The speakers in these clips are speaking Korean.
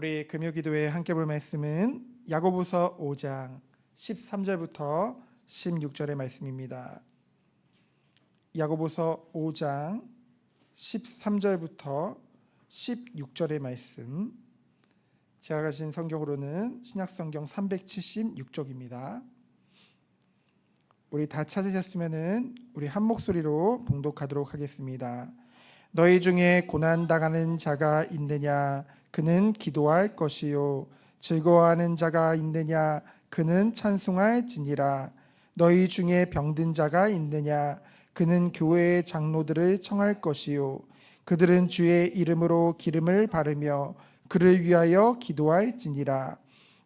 우리 금요기도에 함께 볼 말씀은 야고보서 5장 13절부터 16절의 말씀입니다. 야고보서 5장 13절부터 16절의 말씀, 제가 가진 성경으로는 신약성경 376쪽입니다. 우리 다 찾으셨으면 우리 한 목소리로 봉독하도록 하겠습니다. 너희 중에 고난당하는 자가 있느냐? 그는 기도할 것이요. 즐거워하는 자가 있느냐? 그는 찬송할지니라. 너희 중에 병든 자가 있느냐? 그는 교회의 장로들을 청할 것이요. 그들은 주의 이름으로 기름을 바르며 그를 위하여 기도할지니라.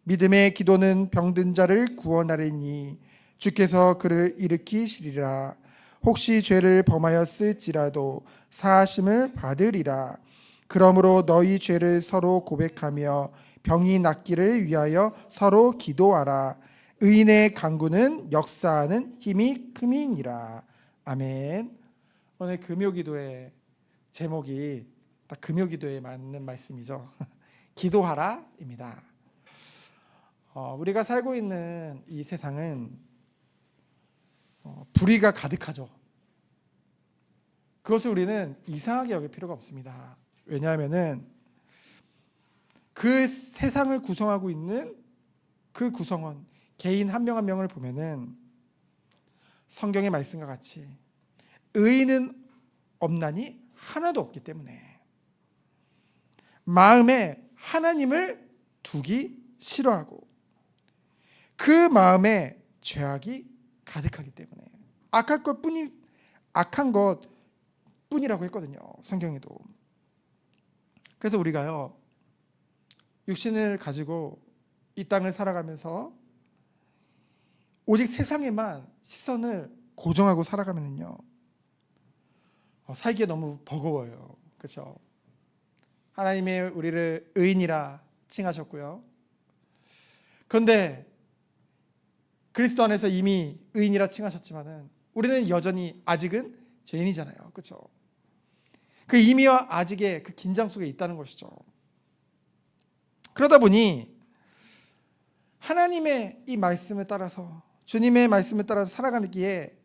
믿음의 기도는 병든 자를 구원하리니 주께서 그를 일으키시리라. 혹시 죄를 범하였을지라도 사하심을 받으리라. 그러므로 너희 죄를 서로 고백하며 병이 낫기를 위하여 서로 기도하라. 의인의 간구는 역사하는 힘이 큼이니라. 아멘. 오늘 금요기도의 제목이 딱 금요기도에 맞는 말씀이죠. 기도하라입니다. 우리가 살고 있는 이 세상은 불의가 가득하죠. 그것을 우리는 이상하게 여길 필요가 없습니다. 왜냐하면은 그 세상을 구성하고 있는 그 구성원 개인 한 명 한 명을 보면은 성경의 말씀과 같이 의인은 없나니 하나도 없기 때문에 마음에 하나님을 두기 싫어하고 그 마음에 죄악이 가득하기 때문에 악한 것뿐이라고 했거든요. 성경에도. 그래서 우리가요 육신을 가지고 이 땅을 살아가면서 오직 세상에만 시선을 고정하고 살아가면요 살기에 너무 버거워요. 그렇죠? 하나님이 우리를 의인이라 칭하셨고요. 그런데 그리스도 안에서 이미 의인이라 칭하셨지만은 우리는 여전히 아직은 죄인이잖아요. 그렇죠? 그 이미와 아직의 그 긴장 속에 있다는 것이죠. 그러다 보니 하나님의 이 말씀을 따라서 주님의 말씀을 따라서 살아가기에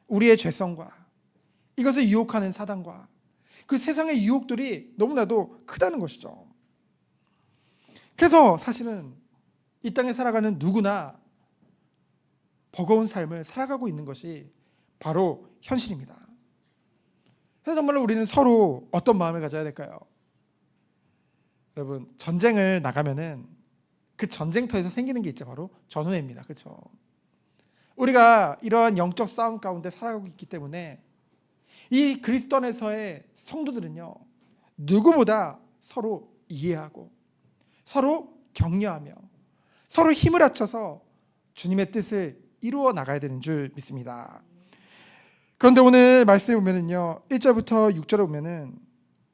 우리의 죄성과 이것을 유혹하는 사단과 그 세상의 유혹들이 너무나도 크다는 것이죠. 그래서 사실은 이 땅에 살아가는 누구나 버거운 삶을 살아가고 있는 것이 바로 현실입니다. 그래서 정말로 우리는 서로 어떤 마음을 가져야 될까요? 여러분, 전쟁을 나가면은 그 전쟁터에서 생기는 게 있죠. 바로 전우애입니다. 그렇죠? 우리가 이러한 영적 싸움 가운데 살아가고 있기 때문에 이 그리스도 안에서의 성도들은요 누구보다 서로 이해하고 서로 격려하며 서로 힘을 합쳐서 주님의 뜻을 이루어 나가야 되는 줄 믿습니다. 그런데 오늘 말씀에 보면은요 1절부터 6절에 보면은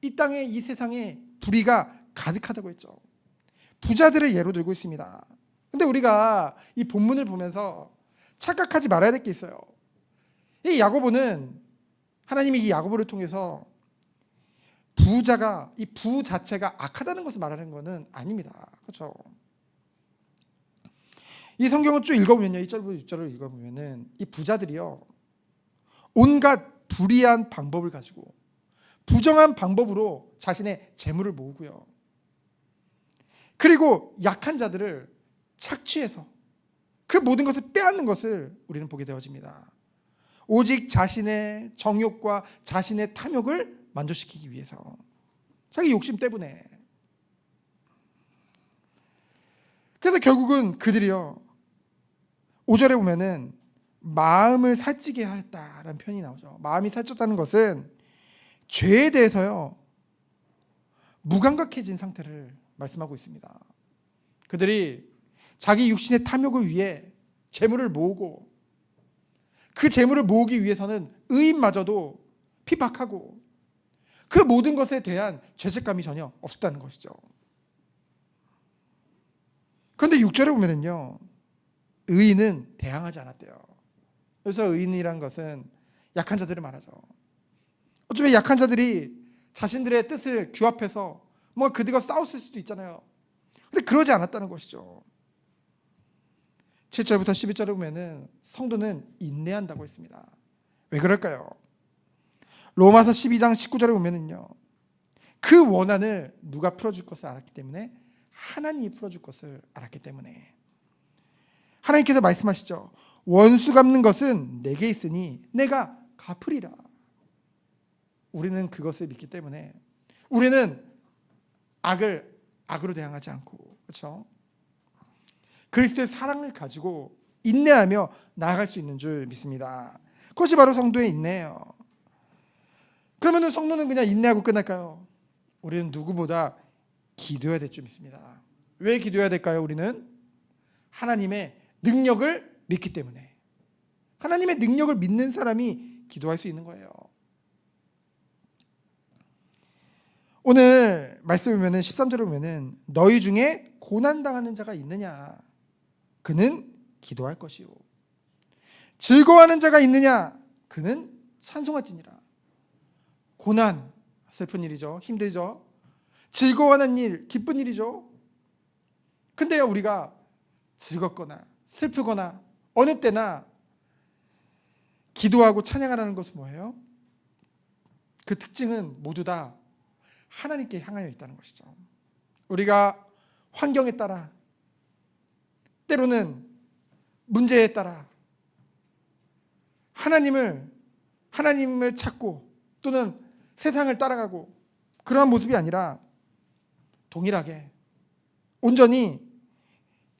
이 땅에 이 세상에 불의가 가득하다고 했죠. 부자들을 예로 들고 있습니다. 근데 우리가 이 본문을 보면서 착각하지 말아야 될 게 있어요. 이 야고보는 하나님이 이 야고보를 통해서 부자가 이 부 자체가 악하다는 것을 말하는 것은 아닙니다. 그렇죠? 이 성경을 쭉 읽어보면요 1절부터 6절을 읽어보면은 이 부자들이요 온갖 불의한 방법을 가지고 부정한 방법으로 자신의 재물을 모으고요. 그리고 약한 자들을 착취해서 그 모든 것을 빼앗는 것을 우리는 보게 되어집니다. 오직 자신의 정욕과 자신의 탐욕을 만족시키기 위해서 자기 욕심 때문에. 그래서 결국은 그들이요 5절에 보면은 마음을 살찌게 하였다라는 표현이 나오죠. 마음이 살쪘다는 것은 죄에 대해서요 무감각해진 상태를 말씀하고 있습니다. 그들이 자기 육신의 탐욕을 위해 재물을 모으고 그 재물을 모으기 위해서는 의인마저도 핍박하고 그 모든 것에 대한 죄책감이 전혀 없었다는 것이죠. 그런데 6절에 보면은요 의인은 대항하지 않았대요. 그래서 의인이란 것은 약한 자들을 말하죠. 어쩌면 약한 자들이 자신들의 뜻을 규합해서 뭔가 그들과 싸웠을 수도 있잖아요. 근데 그러지 않았다는 것이죠. 7절부터 11절에 보면은 성도는 인내한다고 했습니다. 왜 그럴까요? 로마서 12장 19절에 보면은요, 그 원한을 누가 풀어줄 것을 알았기 때문에, 하나님이 풀어줄 것을 알았기 때문에. 하나님께서 말씀하시죠. 원수 갚는 것은 내게 있으니 내가 갚으리라. 우리는 그것을 믿기 때문에 우리는 악을 악으로 대항하지 않고, 그렇죠? 그리스도의 사랑을 가지고 인내하며 나아갈 수 있는 줄 믿습니다. 그것이 바로 성도의 인내예요. 그러면 성도는 그냥 인내하고 끝날까요? 우리는 누구보다 기도해야 될 줄 믿습니다. 왜 기도해야 될까요? 우리는 하나님의 능력을 믿기 때문에. 하나님의 능력을 믿는 사람이 기도할 수 있는 거예요. 오늘 말씀에 보면은 13절에 보면은 너희 중에 고난당하는 자가 있느냐? 그는 기도할 것이요. 즐거워하는 자가 있느냐? 그는 찬송할지니라. 고난, 슬픈 일이죠. 힘들죠. 즐거워하는 일, 기쁜 일이죠. 근데요, 우리가 즐겁거나 슬프거나 어느 때나 기도하고 찬양하라는 것은 뭐예요? 그 특징은 모두 다 하나님께 향하여 있다는 것이죠. 우리가 환경에 따라, 때로는 문제에 따라 하나님을 찾고 또는 세상을 따라가고 그러한 모습이 아니라 동일하게 온전히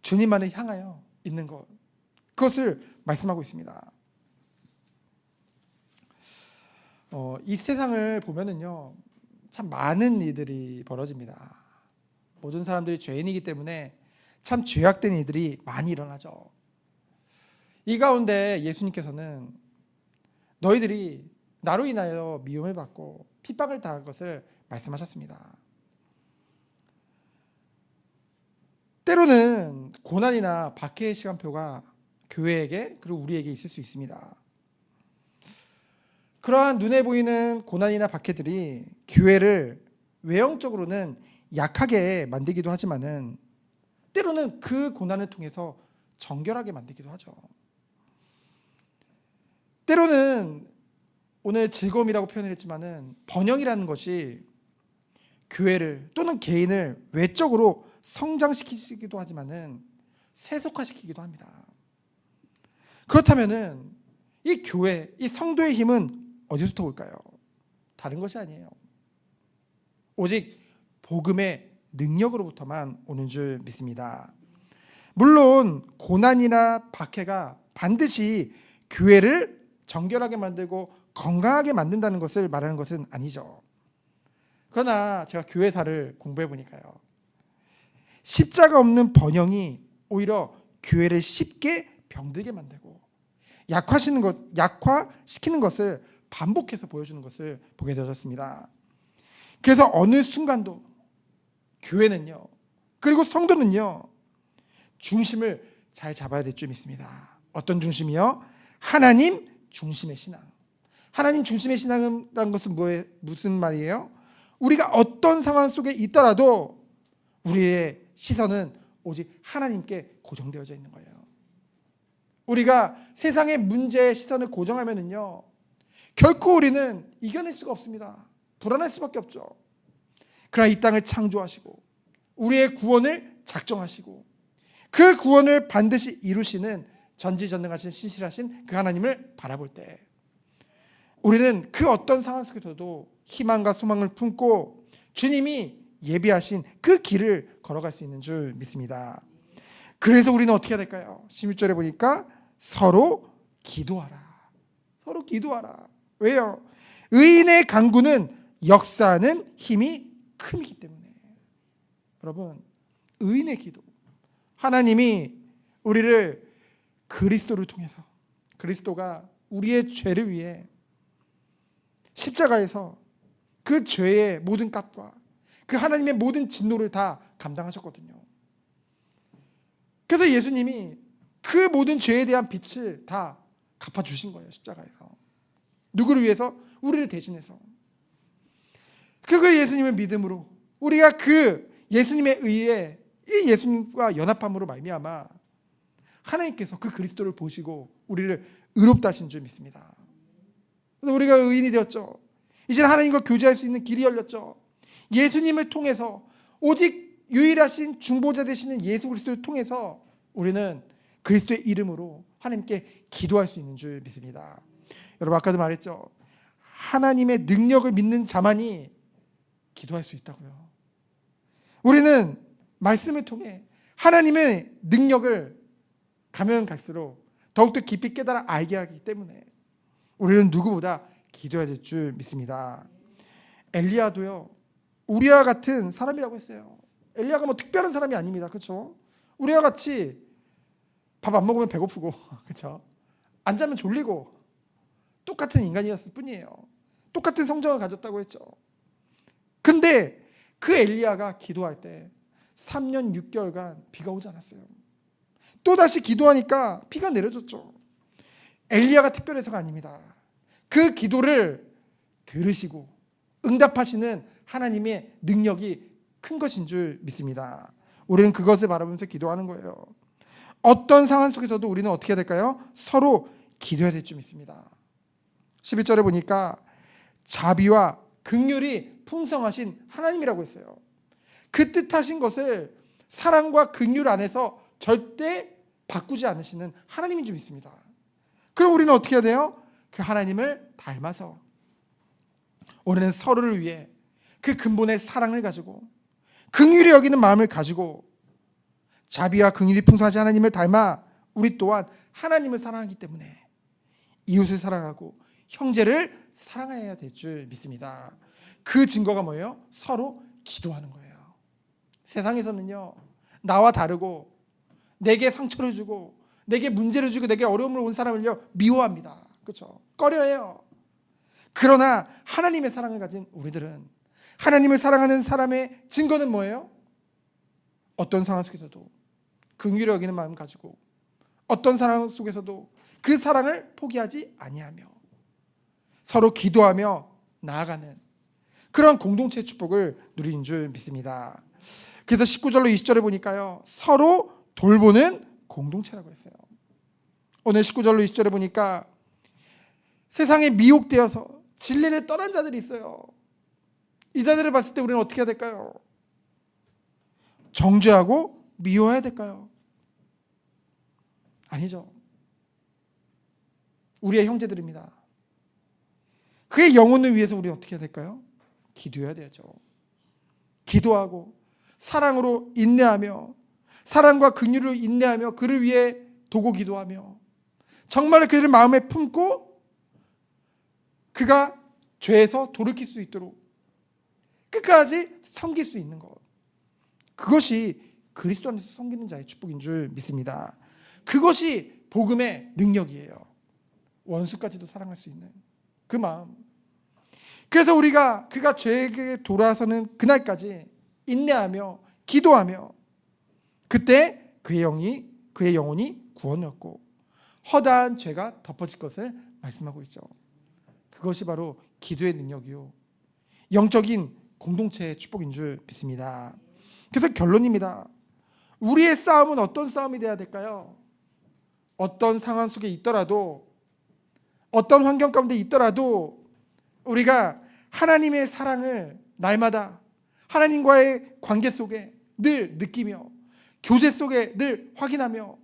주님만을 향하여 있는 것, 그것을 말씀하고 있습니다. 이 세상을 보면은요, 참 많은 일들이 벌어집니다. 모든 사람들이 죄인이기 때문에 참 죄악된 일들이 많이 일어나죠. 이 가운데 예수님께서는 너희들이 나로 인하여 미움을 받고 핍박을 당할 것을 말씀하셨습니다. 때로는 고난이나 박해의 시간표가 교회에게 그리고 우리에게 있을 수 있습니다. 그러한 눈에 보이는 고난이나 박해들이 교회를 외형적으로는 약하게 만들기도 하지만은 때로는 그 고난을 통해서 정결하게 만들기도 하죠. 때로는 오늘 즐거움이라고 표현을 했지만은 번영이라는 것이 교회를 또는 개인을 외적으로 성장시키기도 하지만은 세속화시키기도 합니다. 그렇다면은 이 교회, 이 성도의 힘은 어디서부터 올까요? 다른 것이 아니에요. 오직 복음의 능력으로부터만 오는 줄 믿습니다. 물론 고난이나 박해가 반드시 교회를 정결하게 만들고 건강하게 만든다는 것을 말하는 것은 아니죠. 그러나 제가 교회사를 공부해 보니까요, 십자가 없는 번영이 오히려 교회를 쉽게 병들게 만들고 약화시키는 것을 반복해서 보여주는 것을 보게 되었습니다. 그래서 어느 순간도 교회는요, 그리고 성도는요, 중심을 잘 잡아야 될 줄 믿습니다. 어떤 중심이요? 하나님 중심의 신앙. 하나님 중심의 신앙이라는 것은 무슨 말이에요? 우리가 어떤 상황 속에 있더라도 우리의 시선은 오직 하나님께 고정되어져 있는 거예요. 우리가 세상의 문제에 시선을 고정하면은요, 결코 우리는 이겨낼 수가 없습니다. 불안할 수밖에 없죠. 그러나 이 땅을 창조하시고 우리의 구원을 작정하시고 그 구원을 반드시 이루시는 전지전능하신 신실하신 그 하나님을 바라볼 때 우리는 그 어떤 상황 속에서도 희망과 소망을 품고 주님이 예비하신 그 길을 걸어갈 수 있는 줄 믿습니다. 그래서 우리는 어떻게 해야 될까요? 16절에 보니까 서로 기도하라. 서로 기도하라. 왜요? 의인의 간구는 역사하는 힘이 큼이기 때문에. 여러분, 의인의 기도, 하나님이 우리를 그리스도를 통해서, 그리스도가 우리의 죄를 위해 십자가에서 그 죄의 모든 값과 그 하나님의 모든 진노를 다 감당하셨거든요. 그래서 예수님이 그 모든 죄에 대한 빚을 다 갚아주신 거예요. 십자가에서. 누구를 위해서? 우리를 대신해서. 그 예수님을 믿음으로 우리가 그 예수님에 의해 이 예수님과 연합함으로 말미암아 하나님께서 그 그리스도를 보시고 우리를 의롭다 하신 줄 믿습니다. 그래서 우리가 의인이 되었죠. 이제 하나님과 교제할 수 있는 길이 열렸죠. 예수님을 통해서, 오직 유일하신 중보자 되시는 예수 그리스도를 통해서 우리는 그리스도의 이름으로 하나님께 기도할 수 있는 줄 믿습니다. 여러분, 아까도 말했죠. 하나님의 능력을 믿는 자만이 기도할 수 있다고요. 우리는 말씀을 통해 하나님의 능력을 가면 갈수록 더욱더 깊이 깨달아 알게 하기 때문에 우리는 누구보다 기도해야 될 줄 믿습니다. 엘리야도요, 우리와 같은 사람이라고 했어요. 엘리야가 뭐 특별한 사람이 아닙니다. 그렇죠? 우리와 같이 밥 안 먹으면 배고프고, 그렇죠? 안 자면 졸리고 똑같은 인간이었을 뿐이에요. 똑같은 성정을 가졌다고 했죠. 근데 그 엘리야가 기도할 때 3년 6개월간 비가 오지 않았어요. 또다시 기도하니까 비가 내려졌죠. 엘리야가 특별해서가 아닙니다. 그 기도를 들으시고 응답하시는 하나님의 능력이 큰 것인 줄 믿습니다. 우리는 그것을 바라보면서 기도하는 거예요. 어떤 상황 속에서도 우리는 어떻게 해야 될까요? 서로 기도해야 될 줄 믿습니다. 11절에 보니까 자비와 긍휼이 풍성하신 하나님이라고 했어요. 그 뜻하신 것을 사랑과 긍휼 안에서 절대 바꾸지 않으시는 하나님인 줄 믿습니다. 그럼 우리는 어떻게 해야 돼요? 그 하나님을 닮아서 우리는 서로를 위해 그 근본의 사랑을 가지고 긍휼히 여기는 마음을 가지고 자비와 긍휼이 풍성하신 하나님을 닮아 우리 또한 하나님을 사랑하기 때문에 이웃을 사랑하고 형제를 사랑해야 될 줄 믿습니다. 그 증거가 뭐예요? 서로 기도하는 거예요. 세상에서는요, 나와 다르고 내게 상처를 주고 내게 문제를 주고 내게 어려움을 온 사람을요 미워합니다. 그렇죠? 꺼려해요. 그러나 하나님의 사랑을 가진 우리들은, 하나님을 사랑하는 사람의 증거는 뭐예요? 어떤 상황 속에서도 긍휼히 여기는 마음 가지고 어떤 상황 속에서도 그 사랑을 포기하지 아니하며 서로 기도하며 나아가는 그런 공동체의 축복을 누리는 줄 믿습니다. 그래서 19절로 20절에 보니까요, 서로 돌보는 공동체라고 했어요. 오늘 19절로 20절에 보니까 세상에 미혹되어서 진리를 떠난 자들이 있어요. 이 자들을 봤을 때 우리는 어떻게 해야 될까요? 정죄하고 미워해야 될까요? 아니죠. 우리의 형제들입니다. 그의 영혼을 위해서 우리는 어떻게 해야 될까요? 기도해야 되죠. 기도하고 사랑으로 인내하며 사랑과 긍휼으로 인내하며 그를 위해 도고 기도하며 정말 그를 마음에 품고 그가 죄에서 돌이킬 수 있도록 끝까지 섬길 수 있는 것, 그것이 그리스도 안에서 섬기는 자의 축복인 줄 믿습니다. 그것이 복음의 능력이에요. 원수까지도 사랑할 수 있는 그 마음. 그래서 우리가 그가 죄에게 돌아서는 그날까지 인내하며 기도하며 그때 그의 영혼이 구원을 얻고 허다한 죄가 덮어질 것을 말씀하고 있죠. 그것이 바로 기도의 능력이요, 영적인 공동체의 축복인 줄 믿습니다. 그래서 결론입니다. 우리의 싸움은 어떤 싸움이 돼야 될까요? 어떤 상황 속에 있더라도, 어떤 환경 가운데 있더라도 우리가 하나님의 사랑을 날마다 하나님과의 관계 속에 늘 느끼며 교제 속에 늘 확인하며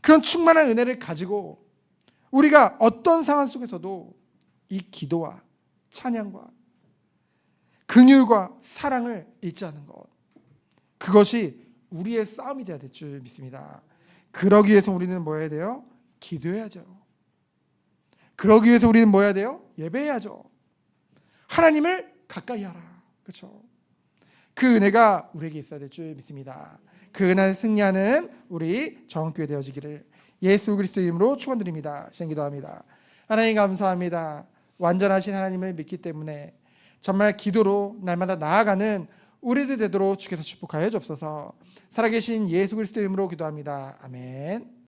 그런 충만한 은혜를 가지고 우리가 어떤 상황 속에서도 이 기도와 찬양과 긍휼과 사랑을 잃지 않는 것, 그것이 우리의 싸움이 되어야 될 줄 믿습니다. 그러기 위해서 우리는 뭐 해야 돼요? 기도해야죠. 그러기 위해서 우리는 뭐 해야 돼요? 예배해야죠. 하나님을 가까이 하라. 그렇죠? 그 은혜가 우리에게 있어야 될 줄 믿습니다. 그 은혜를 승리하는 우리 정교회 되어지기를 예수 그리스도의 이름으로 축원드립니다. 기도합니다. 하나님 감사합니다. 완전하신 하나님을 믿기 때문에 정말 기도로 날마다 나아가는 우리들 되도록 주께서 축복하여 주옵소서. 살아계신 예수 그리스도의 이름으로 기도합니다. 아멘.